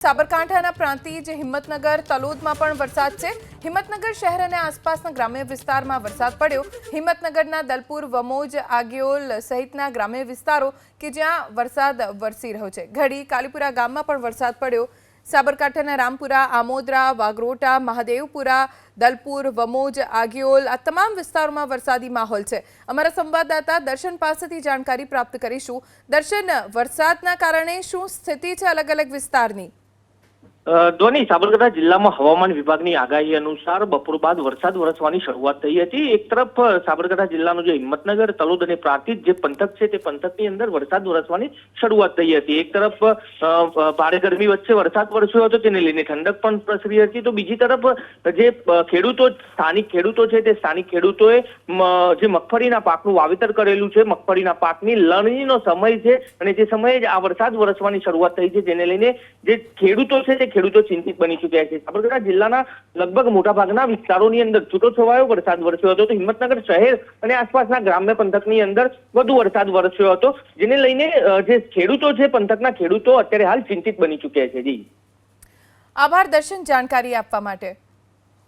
સાબરકાંઠાના પ્રાંતિજ હિંમતનગર તલોદમાં પણ વરસાદ છે। હિંમતનગર શહેર અને આસપાસના ગ્રામ્ય વિસ્તારમાં વરસાદ પડ્યો। હિંમતનગરના દલપુર, વમોજ, આગિયોલ સહિતના ગ્રામ્ય વિસ્તારો કે જ્યાં વરસાદ વરસી રહ્યો છે। ઘડી કાલીપુરા ગામમાં પણ વરસાદ પડ્યો। સાબરકાંઠાના રામપુરા, આમોદરા, વાગરોટા, મહાદેવપુરા, દલપુર, વમોજ, આગિયોલ આ તમામ વિસ્તારોમાં વરસાદી માહોલ છે। અમારા સંવાદદાતા દર્શન પાસેથી જાણકારી પ્રાપ્ત કરીશું। દર્શન, વરસાદના કારણે શું સ્થિતિ છે અલગ અલગ વિસ્તારની? ધ્વની, સાબરકાંઠા જિલ્લામાં હવામાન વિભાગની આગાહી અનુસાર બપોર બાદ વરસાદ વરસવાની શરૂઆત થઈ હતી। એક તરફ સાબરકાંઠા જિલ્લાનો જે હિંમતનગર, તલોદ અને પ્રાંતિજ જે પંથક છે તે પંથકની અંદર વરસાદ વરસવાની શરૂઆત થઈ હતી। એક તરફ ભારે ગરમી વચ્ચે વરસાદ વરસ્યો હતો, તેને લઈને ઠંડક પણ પ્રસરી હતી, તો બીજી તરફ જે સ્થાનિક ખેડૂતો છે તે સ્થાનિક ખેડૂતોએ જે મગફળીના પાકનું વાવેતર કરેલું છે, મગફળીના પાકની લણણીનો સમય છે અને તે સમયે જ આ વરસાદ વરસવાની શરૂઆત થઈ છે, જેને લઈને જે ખેડૂતો છે ખેડૂતો ચિંતિત બની ચૂક્યા છે। સાબરકાંઠા જિલ્લાના લગભગ મોટાભાગના વિસ્તારોની અંદર છૂટોછવાયો વરસાદ વરસ્યો હતો, તો હિંમતનગર શહેર અને આસપાસના ગ્રામ્ય પંથકની અંદર વધુ વરસાદ વરસ્યો હતો, જેને લઈને જે ખેડૂતો છે પંથકના ખેડૂતો અત્યારે હાલ ચિંતિત બની ચૂક્યા છે। જી, આભાર દર્શન, જાણકારી આપવા માટે।